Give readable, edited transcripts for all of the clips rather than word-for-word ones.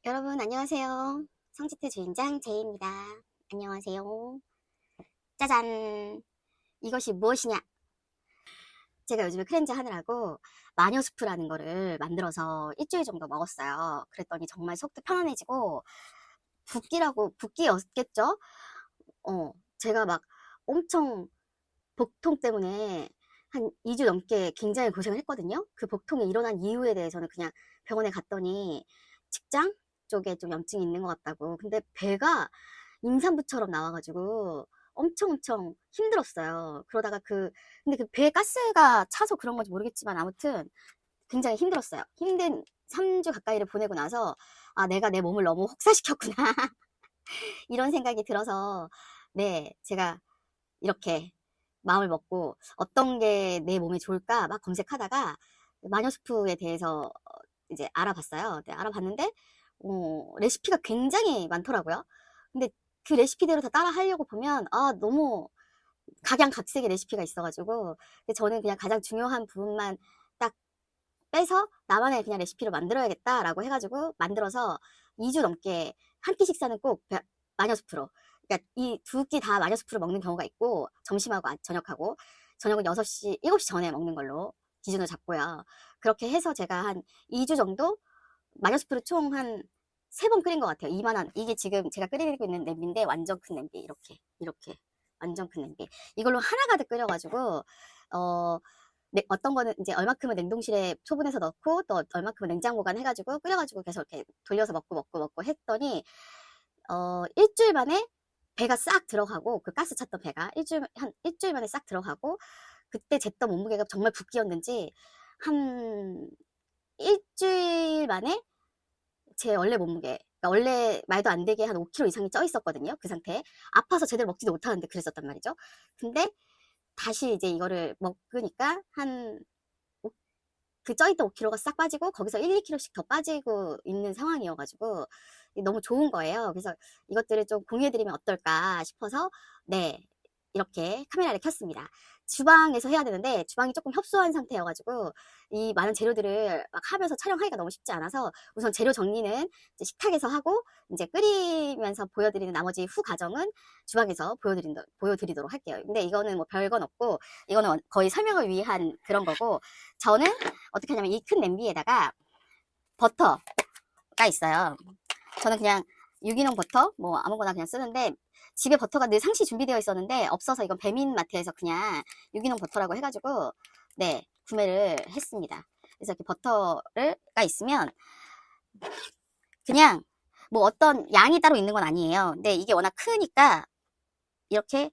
여러분 안녕하세요. 성지트 주인장 제이입니다. 안녕하세요. 짜잔! 이것이 무엇이냐? 제가 요즘에 클렌즈 하느라고 마녀수프라는 거를 만들어서 일주일 정도 먹었어요. 그랬더니 정말 속도 편안해지고 붓기였겠죠? 제가 막 엄청 복통 때문에 한 2주 넘게 굉장히 고생을 했거든요. 그 복통이 일어난 이유에 대해서는 그냥 병원에 갔더니 직장 쪽에 좀 염증이 있는 것 같다고. 근데 배가 임산부처럼 나와가지고 엄청 힘들었어요. 그러다가 근데 그 배에 가스가 차서 그런 건지 모르겠지만 아무튼 굉장히 힘들었어요. 힘든 3주 가까이를 보내고 나서 아, 내가 내 몸을 너무 혹사시켰구나. 이런 생각이 들어서 네, 제가 이렇게 마음을 먹고 어떤 게 내 몸에 좋을까 막 검색하다가 마녀수프에 대해서 이제 알아봤어요. 네, 알아봤는데 레시피가 굉장히 많더라고요. 근데 그 레시피대로 다 따라 하려고 보면 아, 너무 각양각색의 레시피가 있어가지고 근데 저는 그냥 가장 중요한 부분만 딱 빼서 나만의 그냥 레시피를 만들어야겠다라고 해가지고 만들어서 2주 넘게 한 끼 식사는 꼭 마녀수프로, 그러니까 이 두 끼 다 마녀수프를 먹는 경우가 있고 점심하고 저녁하고 저녁은 6시 7시 전에 먹는 걸로 기준으로 잡고요. 그렇게 해서 제가 한 2주 정도 마녀수프를 총 한 3번 끓인 것 같아요. 이만한, 이게 지금 제가 끓이고 있는 냄비인데 완전 큰 냄비, 이렇게 완전 큰 냄비, 이걸로 하나 가득 끓여가지고 어떤 거는 이제 얼마큼은 냉동실에 소분해서 넣고 또 얼마큼은 냉장 보관해가지고 끓여가지고 계속 이렇게 돌려서 먹고 했더니 일주일 만에 배가 싹 들어가고, 그 가스 찼던 배가 한 일주일 만에 싹 들어가고, 그때 쟀던 몸무게가 정말 붓기였는지 한 일주일 만에 제 원래 몸무게, 그러니까 원래 말도 안 되게 한 5kg 이상이 쪄 있었거든요. 그 상태에 아파서 제대로 먹지도 못하는데 그랬었단 말이죠. 근데 다시 이제 이거를 먹으니까 그 쪄있던 5kg가 싹 빠지고 거기서 1, 2kg씩 더 빠지고 있는 상황이어가지고 너무 좋은 거예요. 그래서 이것들을 좀 공유해드리면 어떨까 싶어서 네, 이렇게 카메라를 켰습니다. 주방에서 해야 되는데 주방이 조금 협소한 상태여가지고 이 많은 재료들을 막 하면서 촬영하기가 너무 쉽지 않아서 우선 재료 정리는 이제 식탁에서 하고 이제 끓이면서 보여드리는 나머지 후 과정은 주방에서 보여드리도록 할게요. 근데 이거는 뭐 별건 없고 이거는 거의 설명을 위한 그런 거고, 저는 어떻게 하냐면 이 큰 냄비에다가 버터가 있어요. 저는 그냥 유기농 버터 뭐 아무거나 그냥 쓰는데 집에 버터가 늘 상시 준비되어 있었는데 없어서 이건 배민마트에서 그냥 유기농 버터라고 해가지고 네, 구매를 했습니다. 그래서 이렇게 버터가 있으면 그냥 뭐 어떤 양이 따로 있는 건 아니에요. 근데 이게 워낙 크니까 이렇게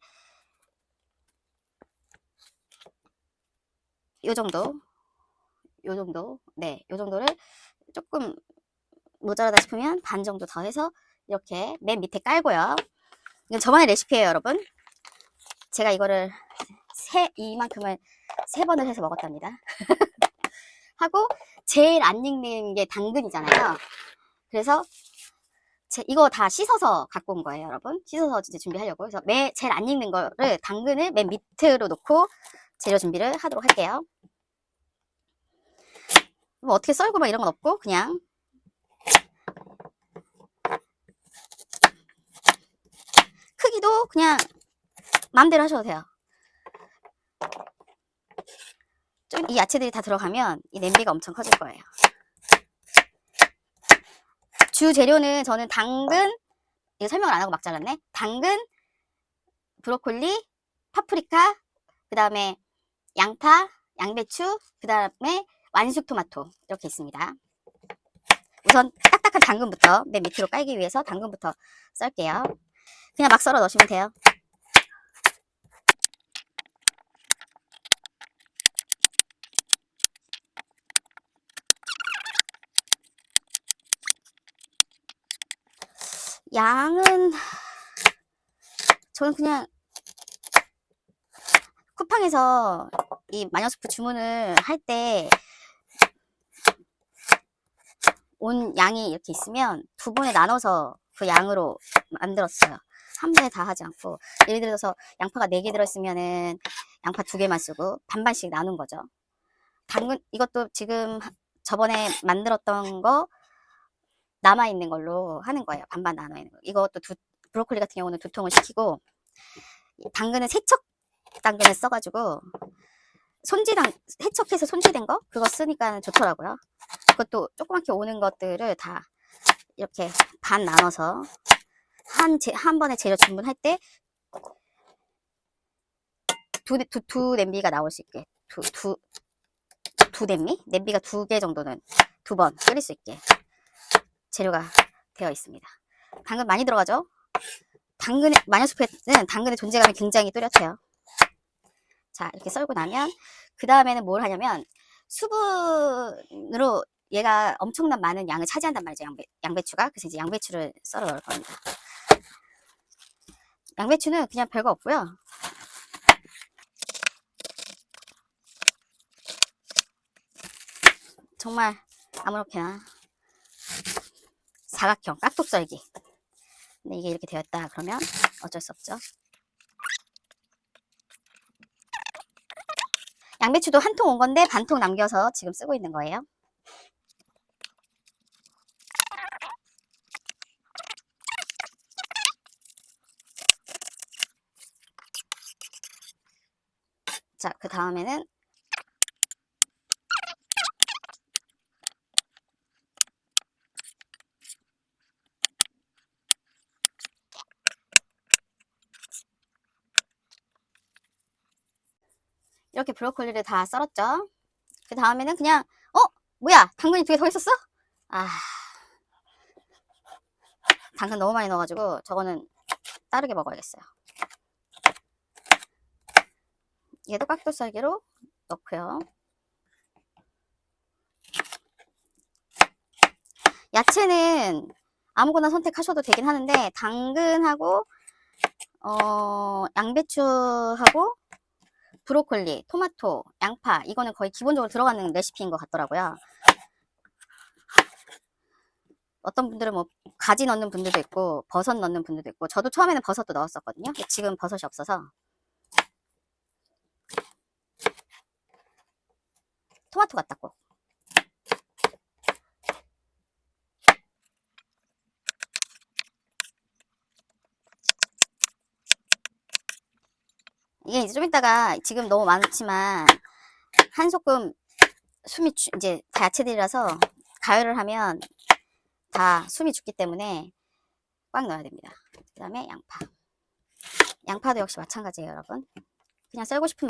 요 정도, 네, 요 정도를 조금 모자라다 싶으면 반 정도 더 해서 이렇게 맨 밑에 깔고요. 이건 저만의 레시피예요, 여러분. 제가 이거를 이만큼을 3번을 해서 먹었답니다. 하고 제일 안 익는 게 당근이잖아요. 그래서 이거 다 씻어서 갖고 온 거예요, 여러분. 씻어서 이제 준비하려고. 그래서 제일 안 익는 거를 당근을 맨 밑으로 놓고 재료 준비를 하도록 할게요. 뭐 어떻게 썰고 막 이런 건 없고 그냥 크기도 그냥 마음대로 하셔도 돼요. 좀 이 야채들이 다 들어가면 이 냄비가 엄청 커질 거예요. 주 재료는 저는 당근, 이거 설명을 안 하고 막 잘랐네. 당근, 브로콜리, 파프리카, 그 다음에 양파, 양배추, 그 다음에 완숙 토마토 이렇게 있습니다. 우선 딱딱한 당근부터 맨 밑으로 깔기 위해서 당근부터 썰게요. 그냥 막 썰어 넣으시면 돼요. 양은 저는 그냥 쿠팡에서 이 마녀수프 주문을 할 때 온 양이 이렇게 있으면 2번에 나눠서 그 양으로 만들었어요. 한 번에 다 하지 않고, 예를 들어서 양파가 4개 들어있으면은 양파 2개만 쓰고 반반씩 나눈 거죠. 당근 이것도 지금 저번에 만들었던 거 남아있는 걸로 하는 거예요. 반반 나눠 있는 거. 이것도 브로콜리 같은 경우는 2통을 시키고, 당근은 세척 당근을 써가지고 해척해서 손질된 거 그거 쓰니까 좋더라고요. 그것도 조그맣게 오는 것들을 다 이렇게 반 나눠서 한 번에 재료 주문할 때 두 냄비가 나올 수 있게 두 냄비가 2개 정도는 2번 끓일 수 있게 재료가 되어 있습니다. 당근 많이 들어가죠? 마녀숲에는 당근의 존재감이 굉장히 뚜렷해요. 자, 이렇게 썰고 나면 그 다음에는 뭘 하냐면 수분으로 얘가 엄청난 많은 양을 차지한단 말이죠. 양배추가. 그래서 이제 양배추를 썰어 넣을 겁니다. 양배추는 그냥 별거 없고요. 정말 아무렇게나 사각형 깍둑 썰기. 근데 이게 이렇게 되었다 그러면 어쩔 수 없죠. 양배추도 한 통 온 건데 반 통 남겨서 지금 쓰고 있는 거예요. 자, 그 다음에는 이렇게 브로콜리를 다 썰었죠. 그 다음에는 그냥 뭐야, 당근이 2개 더 있었어? 당근 너무 많이 넣어가지고 저거는 따르게 먹어야겠어요. 얘도 깍둑 썰기로 넣고요. 야채는 아무거나 선택하셔도 되긴 하는데 당근하고 양배추하고 브로콜리, 토마토, 양파 이거는 거의 기본적으로 들어가는 레시피인 것 같더라고요. 어떤 분들은 뭐 가지 넣는 분들도 있고 버섯 넣는 분들도 있고 저도 처음에는 버섯도 넣었었거든요. 지금 버섯이 없어서 토마토 같다 꼭. 이게 이제 좀 이따가 지금 너무 많지만 한 소끔 숨이 이제 다 야채들이라서 가열을 하면 다 숨이 죽기 때문에 꽉 넣어야 됩니다. 그 다음에 양파도 역시 마찬가지예요, 여러분. 그냥 썰고 싶은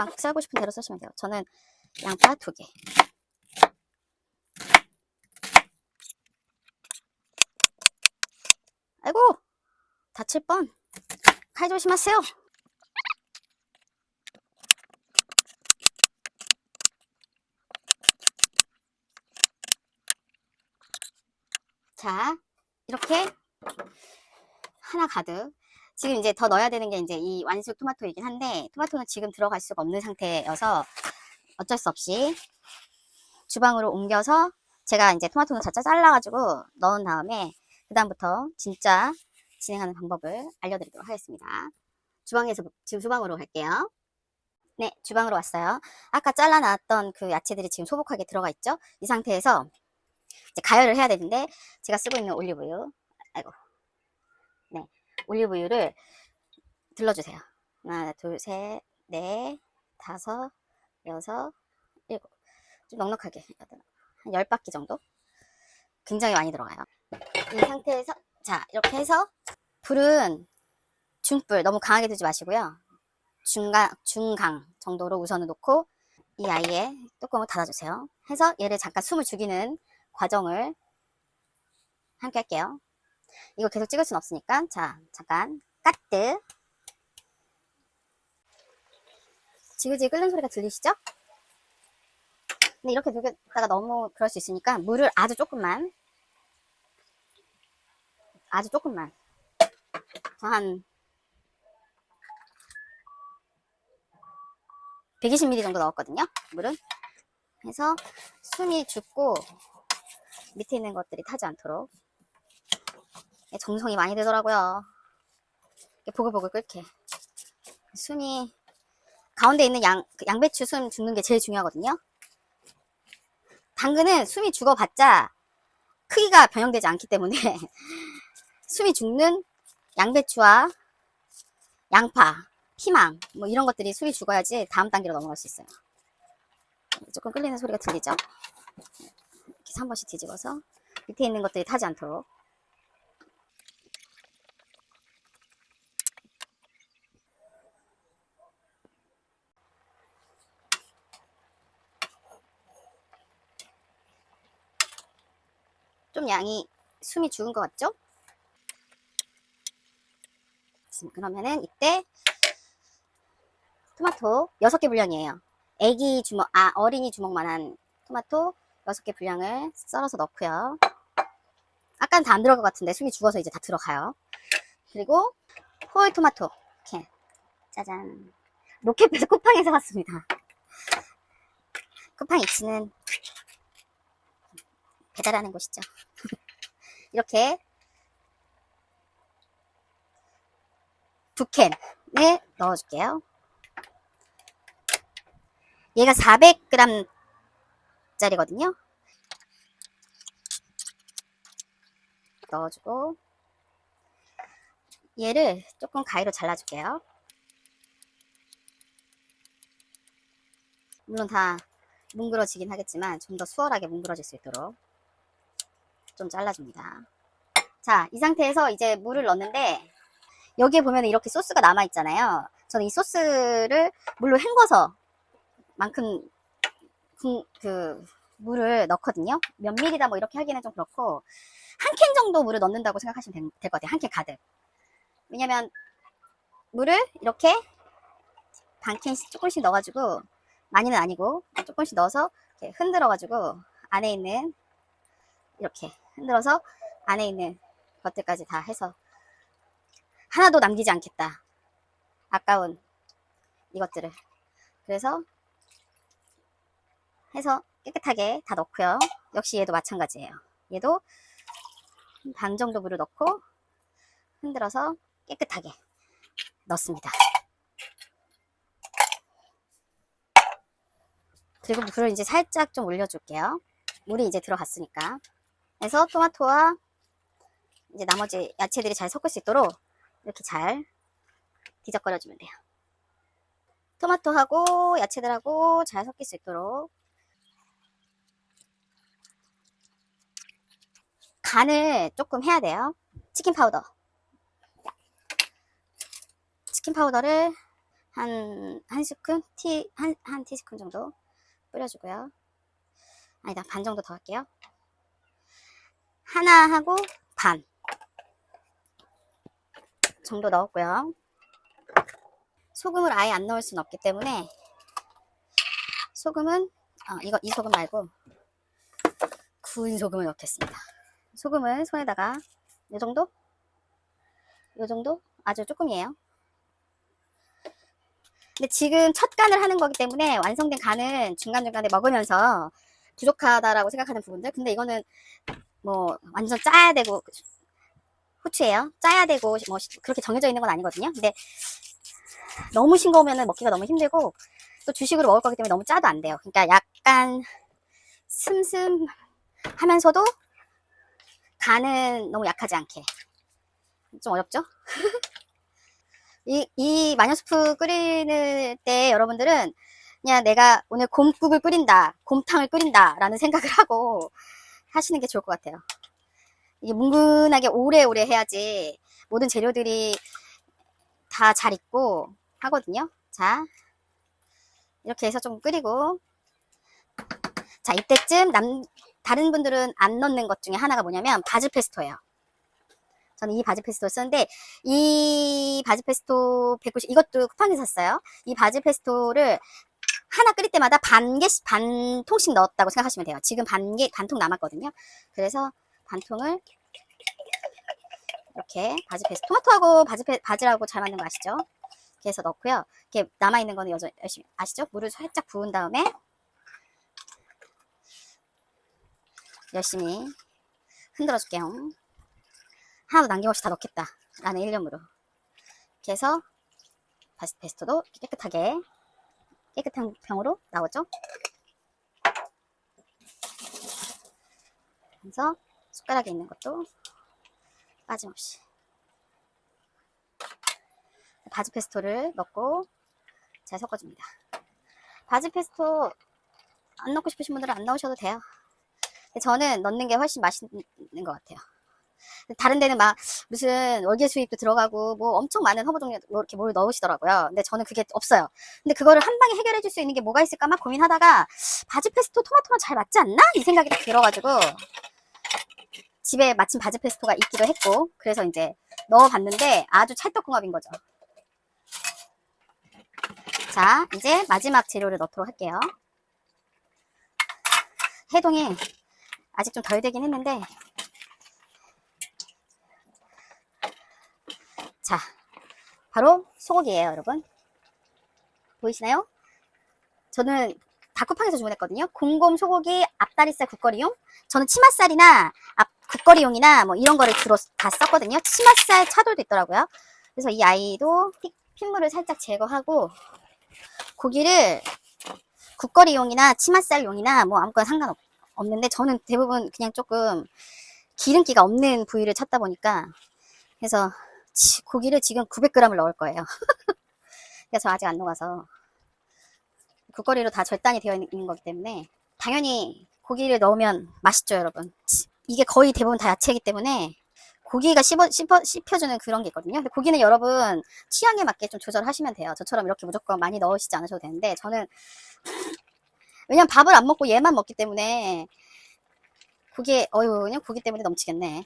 대로 쓰시면 돼요. 저는 양파 2개. 아이고, 다칠 뻔. 칼 조심하세요. 자, 이렇게 하나 가득. 지금 이제 더 넣어야 되는 게 이제 이 완숙 토마토이긴 한데 토마토는 지금 들어갈 수가 없는 상태여서 어쩔 수 없이 주방으로 옮겨서 제가 이제 토마토는 자짜 잘라가지고 넣은 다음에 그 다음부터 진짜 진행하는 방법을 알려드리도록 하겠습니다. 지금 주방으로 갈게요. 네, 주방으로 왔어요. 아까 잘라놨던 그 야채들이 지금 소복하게 들어가 있죠? 이 상태에서 이제 가열을 해야 되는데 제가 쓰고 있는 올리브유, 네, 올리브유를 둘러주세요. 하나, 둘, 셋, 넷, 다섯, 여섯, 일곱. 좀 넉넉하게 한 10바퀴 정도. 굉장히 많이 들어가요. 이 상태에서 자, 이렇게 해서 불은 중불, 너무 강하게 두지 마시고요. 중강 정도로 우선은 놓고 이 아이의 뚜껑을 닫아주세요. 해서 얘를 잠깐 숨을 죽이는 과정을 함께 할게요. 이거 계속 찍을 순 없으니까 자, 잠깐 까뜨. 지글지글 끓는 소리가 들리시죠? 근데 이렇게 두겠다가 너무 그럴 수 있으니까 물을 아주 조금만 한 120ml 정도 넣었거든요. 물은 해서 숨이 죽고 밑에 있는 것들이 타지 않도록 정성이 많이 들더라고요. 보글보글 끓게. 숨이 가운데 있는 양배추 숨 죽는 게 제일 중요하거든요. 당근은 숨이 죽어봤자 크기가 변형되지 않기 때문에 숨이 죽는 양배추와 양파, 피망 뭐 이런 것들이 숨이 죽어야지 다음 단계로 넘어갈 수 있어요. 조금 끓이는 소리가 들리죠? 이렇게 해서 한 번씩 뒤집어서 밑에 있는 것들이 타지 않도록. 좀 양이 숨이 죽은 것 같죠? 그러면은 이때 토마토 6개 분량이에요. 애기 주먹, 어린이 주먹만한 토마토 6개 분량을 썰어서 넣고요. 아까는 다 안 들어갈 것 같은데 숨이 죽어서 이제 다 들어가요. 그리고 호일 토마토 이렇게 짜잔, 로켓배드 쿠팡에서 샀습니다. 쿠팡 이츠는 배달하는 곳이죠. 이렇게 2캔을 넣어줄게요. 얘가 400g 짜리거든요. 넣어주고 얘를 조금 가위로 잘라줄게요. 물론 다 뭉그러지긴 하겠지만 좀 더 수월하게 뭉그러질 수 있도록 좀 잘라줍니다. 자, 이 상태에서 이제 물을 넣는데 여기에 보면 이렇게 소스가 남아있잖아요. 저는 이 소스를 물로 헹궈서 만큼 그 물을 넣거든요. 몇 밀리다 뭐 이렇게 하기는 좀 그렇고 한 캔 정도 물을 넣는다고 생각하시면 될 것 같아요. 한 캔 가득. 왜냐면 물을 이렇게 반 캔씩 조금씩 넣어가지고, 많이는 아니고 조금씩 넣어서 이렇게 흔들어가지고 안에 있는, 이렇게 흔들어서 안에 있는 것들까지 다 해서 하나도 남기지 않겠다. 아까운 이것들을. 그래서 해서 깨끗하게 다 넣고요. 역시 얘도 마찬가지예요. 얘도 반 정도 물을 넣고 흔들어서 깨끗하게 넣습니다. 그리고 불을 이제 살짝 좀 올려줄게요. 물이 이제 들어갔으니까. 그래서 토마토와 이제 나머지 야채들이 잘 섞을 수 있도록 이렇게 잘 뒤적거려주면 돼요. 토마토하고 야채들하고 잘 섞일 수 있도록. 간을 조금 해야 돼요. 치킨 파우더. 치킨 파우더를 한 스푼? 한 티스푼 정도 뿌려주고요. 아니다, 반 정도 더 할게요. 하나 하고 반 정도 넣었고요. 소금을 아예 안 넣을 수는 없기 때문에 소금은 이 소금 말고 구운 소금을 넣겠습니다. 소금은 손에다가 이 정도? 이 정도? 아주 조금이에요. 근데 지금 첫 간을 하는 거기 때문에 완성된 간은 중간중간에 먹으면서 부족하다라고 생각하는 부분들. 근데 이거는 뭐 완전 짜야 되고, 후추예요. 짜야 되고 뭐 그렇게 정해져 있는 건 아니거든요. 근데 너무 싱거우면 먹기가 너무 힘들고 또 주식으로 먹을 거기 때문에 너무 짜도 안 돼요. 그러니까 약간 슴슴하면서도 간은 너무 약하지 않게. 좀 어렵죠? 이 마녀수프 끓일 때 여러분들은 그냥 내가 오늘 곰국을 끓인다, 곰탕을 끓인다 라는 생각을 하고 하시는 게 좋을 것 같아요. 이게 뭉근하게 오래오래 해야지 모든 재료들이 다 잘 익고 하거든요. 자, 이렇게 해서 좀 끓이고, 자, 이때쯤 다른 분들은 안 넣는 것 중에 하나가 뭐냐면 바질 페스토예요. 저는 이 바질 페스토를 쓰는데, 이 바질 페스토 190, 이것도 쿠팡에서 샀어요. 이 바질 페스토를 하나 끓일 때마다 반 통씩 넣었다고 생각하시면 돼요. 지금 반통 남았거든요. 그래서 반 통을 이렇게 바질 페스토, 토마토하고 바질하고 잘 맞는 거 아시죠? 이렇게 해서 넣고요. 이렇게 남아있는 거는 열심히 아시죠? 물을 살짝 부은 다음에 열심히 흔들어 줄게요. 하나도 남김없이 다 넣겠다 라는 일념으로. 이렇게 해서 바질 페스토도 깨끗한 병으로 나오죠. 그래서 숟가락에 있는 것도 빠짐없이 바질 페스토를 넣고 잘 섞어줍니다. 바질 페스토 안 넣고 싶으신 분들은 안 넣으셔도 돼요. 저는 넣는 게 훨씬 맛있는 것 같아요. 다른 데는 막 무슨 월계 수잎도 들어가고 뭐 엄청 많은 허브 종류 뭐 이렇게 뭘 넣으시더라고요. 근데 저는 그게 없어요. 근데 그거를 한 방에 해결해 줄 수 있는 게 뭐가 있을까 막 고민하다가 바질 페스토 토마토랑 잘 맞지 않나? 이 생각이 딱 들어가지고 집에 마침 바질 페스토가 있기도 했고 그래서 이제 넣어봤는데 아주 찰떡궁합인 거죠. 자, 이제 마지막 재료를 넣도록 할게요. 해동이 아직 좀 덜 되긴 했는데 자, 바로 소고기예요, 여러분. 보이시나요? 저는 닭쿠팡에서 주문했거든요. 공곰 소고기 앞다리살 국거리용. 저는 치맛살이나 국거리용이나 뭐 이런 거를 주로 다 썼거든요. 치맛살 차돌도 있더라고요. 그래서 이 아이도 핏물을 살짝 제거하고 고기를 국거리용이나 치맛살용이나 뭐 아무거나 상관없는데 저는 대부분 그냥 조금 기름기가 없는 부위를 찾다 보니까 그래서 고기를 지금 900g을 넣을 거예요. 그래서 아직 안 녹아서 국거리로 다 절단이 되어 있는 거기 때문에 당연히 고기를 넣으면 맛있죠, 여러분. 이게 거의 대부분 다 야채이기 때문에 고기가 씹혀주는 그런 게 있거든요. 근데 고기는 여러분 취향에 맞게 좀 조절하시면 돼요. 저처럼 이렇게 무조건 많이 넣으시지 않으셔도 되는데 저는 왜냐면 밥을 안 먹고 얘만 먹기 때문에 그냥 고기 때문에 넘치겠네.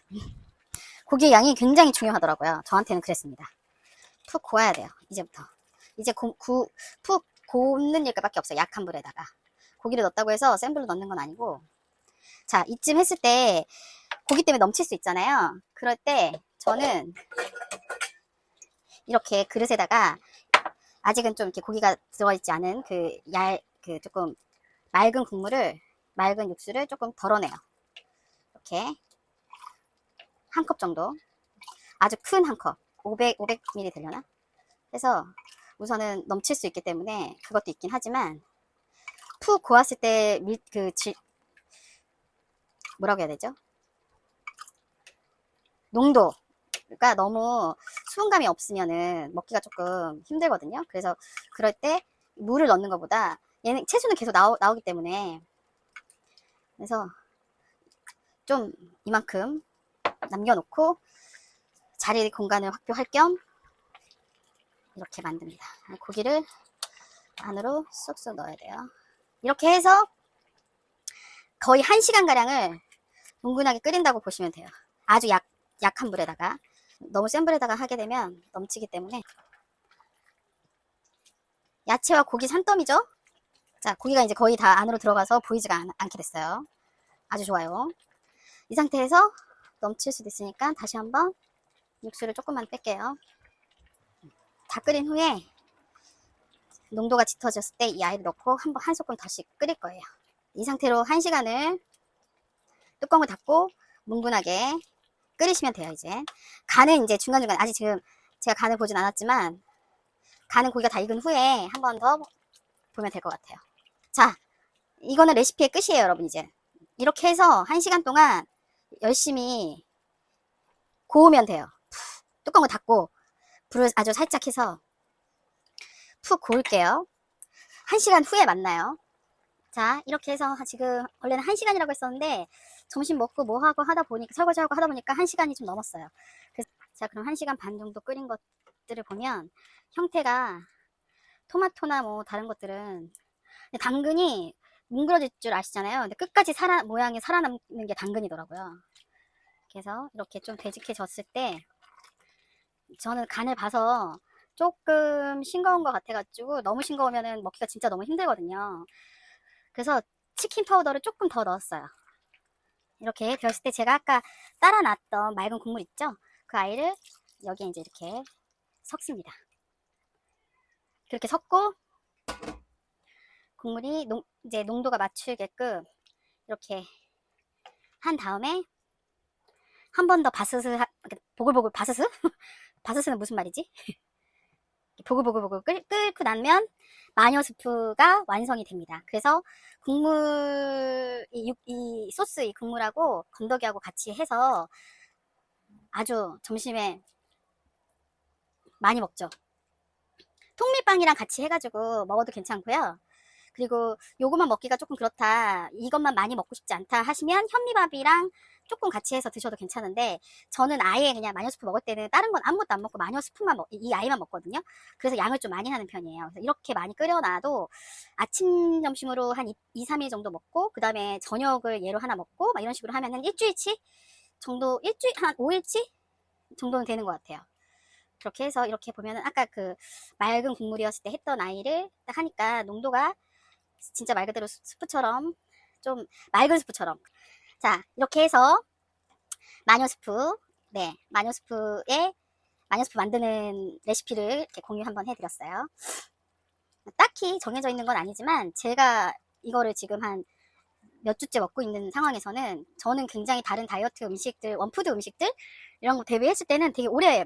고기의 양이 굉장히 중요하더라고요. 저한테는 그랬습니다. 푹 고아야 돼요. 이제부터. 이제 푹 굽는 일밖에 없어요. 약한 불에다가. 고기를 넣었다고 해서 센 불로 넣는 건 아니고 자, 이쯤 했을 때 고기 때문에 넘칠 수 있잖아요. 그럴 때 저는 이렇게 그릇에다가 아직은 좀 이렇게 고기가 들어가 있지 않은 그 조금 맑은 육수를 조금 덜어내요. 이렇게 한 컵 정도. 아주 큰 한 컵. 500ml 되려나? 해서 우선은 넘칠 수 있기 때문에 그것도 있긴 하지만 푹 고았을 때 뭐라고 해야 되죠? 농도가 너무 수분감이 없으면은 먹기가 조금 힘들거든요. 그래서 그럴 때 물을 넣는 것보다 얘는 채소는 계속 나오기 때문에 그래서 좀 이만큼 남겨놓고 자리 공간을 확보할 겸 이렇게 만듭니다. 고기를 안으로 쏙쏙 넣어야 돼요. 이렇게 해서 거의 1시간가량을 뭉근하게 끓인다고 보시면 돼요. 아주 약한 불에다가. 너무 센 불에다가 하게 되면 넘치기 때문에. 야채와 고기 산더미죠? 자, 고기가 이제 거의 다 안으로 들어가서 보이지가 않게 됐어요. 아주 좋아요. 이 상태에서 넘칠 수도 있으니까 다시 한번 육수를 조금만 뺄게요. 다 끓인 후에 농도가 짙어졌을 때 이 아이를 넣고 한 소끔 더씩 끓일 거예요. 이 상태로 1시간을 뚜껑을 닫고 뭉근하게 끓이시면 돼요. 이제 간은 이제 중간중간 아직 지금 제가 간을 보진 않았지만 간은 고기가 다 익은 후에 한 번 더 보면 될 것 같아요. 자, 이거는 레시피의 끝이에요, 여러분. 이제 이렇게 해서 1시간 동안 열심히 고우면 돼요. 뚜껑을 닫고 불을 아주 살짝 해서 푹 고울게요. 1시간 후에 만나요. 자, 이렇게 해서 지금 원래는 1시간이라고 했었는데 점심 먹고 뭐하고 하다 보니까 설거지하고 하다 보니까 1시간이 좀 넘었어요. 그래서 자, 그럼 1시간 반 정도 끓인 것들을 보면 형태가 토마토나 뭐 다른 것들은 당근이 뭉그러질 줄 아시잖아요. 근데 끝까지 모양이 살아남는 게 당근이더라고요. 그래서 이렇게 좀 되직해졌을 때 저는 간을 봐서 조금 싱거운 것 같아가지고 너무 싱거우면 먹기가 진짜 너무 힘들거든요. 그래서 치킨 파우더를 조금 더 넣었어요. 이렇게 되었을 때 제가 아까 따라 놨던 맑은 국물 있죠? 그 아이를 여기에 이제 이렇게 섞습니다. 그렇게 섞고 국물이 이제 농도가 맞추게끔 이렇게 한 다음에 한 번 더 보글보글 바스스? 바스스는 무슨 말이지? 보글보글보글 끓고 나면 마녀 스프가 완성이 됩니다. 그래서 국물, 이 소스, 이 국물하고 건더기하고 같이 해서 아주 점심에 많이 먹죠. 통밀빵이랑 같이 해가지고 먹어도 괜찮고요. 그리고 요거만 먹기가 조금 그렇다, 이것만 많이 먹고 싶지 않다 하시면 현미밥이랑 조금 같이 해서 드셔도 괜찮은데, 저는 아예 그냥 마녀 스프 먹을 때는 다른 건 아무것도 안 먹고 마녀 스프만 이 아이만 먹거든요. 그래서 양을 좀 많이 하는 편이에요. 그래서 이렇게 많이 끓여놔도 아침 점심으로 한 2, 3일 정도 먹고, 그 다음에 저녁을 얘로 하나 먹고 막 이런 식으로 하면 한 일주일치 정도, 한 5일치 정도는 되는 것 같아요. 그렇게 해서 이렇게 보면은 아까 그 맑은 국물이었을 때 했던 아이를 딱 하니까 농도가 진짜 말 그대로 스프처럼, 좀 맑은 스프처럼. 자, 이렇게 해서 마녀 스프, 네, 마녀 스프 만드는 레시피를 이렇게 공유 한번 해드렸어요. 딱히 정해져 있는 건 아니지만 제가 이거를 지금 한 몇 주째 먹고 있는 상황에서는 저는 굉장히 다른 다이어트 음식들, 원푸드 음식들 이런 거 대비했을 때는 되게 오래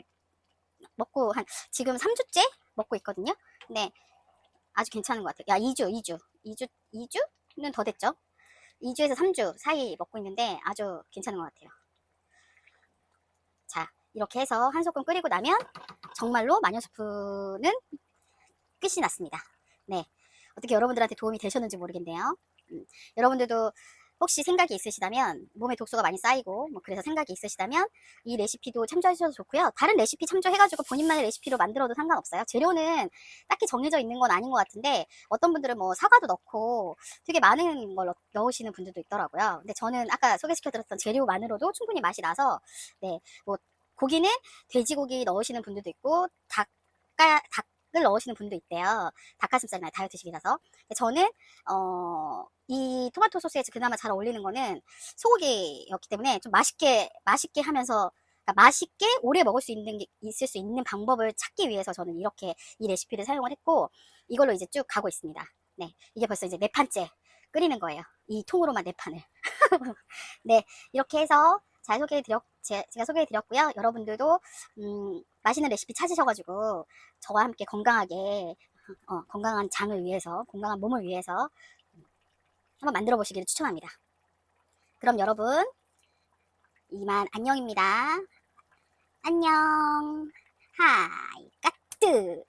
먹고, 한 지금 3주째 먹고 있거든요. 근데 아주 괜찮은 것 같아요. 야, 2주는 더 됐죠. 2주에서 3주 사이 먹고 있는데 아주 괜찮은 것 같아요. 자, 이렇게 해서 한 소끔 끓이고 나면 정말로 마녀 스프는 끝이 났습니다. 네, 어떻게 여러분들한테 도움이 되셨는지 모르겠네요. 여러분들도 혹시 생각이 있으시다면, 몸에 독소가 많이 쌓이고 뭐 그래서 생각이 있으시다면 이 레시피도 참조하셔도 좋고요. 다른 레시피 참조해가지고 본인만의 레시피로 만들어도 상관없어요. 재료는 딱히 정해져 있는 건 아닌 것 같은데, 어떤 분들은 뭐 사과도 넣고 되게 많은 걸 넣으시는 분들도 있더라고요. 근데 저는 아까 소개시켜드렸던 재료만으로도 충분히 맛이 나서, 네, 뭐 고기는 돼지고기 넣으시는 분들도 있고 닭을 넣으시는 분도 있대요. 닭가슴살이나 다이어트식이라서. 저는 이 토마토 소스에 그나마 잘 어울리는 거는 소고기였기 때문에 좀 맛있게 하면서, 그러니까 맛있게 오래 먹을 수 있을 수 있는 방법을 찾기 위해서 저는 이렇게 이 레시피를 사용을 했고, 이걸로 이제 쭉 가고 있습니다. 네, 이게 벌써 이제 4판째 끓이는 거예요. 이 통으로만 4판을. 네, 이렇게 해서 제가 소개해드렸고요. 여러분들도 맛있는 레시피 찾으셔가지고 저와 함께 건강하게, 건강한 장을 위해서, 건강한 몸을 위해서 한번 만들어 보시기를 추천합니다. 그럼 여러분, 이만 안녕입니다. 안녕. 하이 까뜨.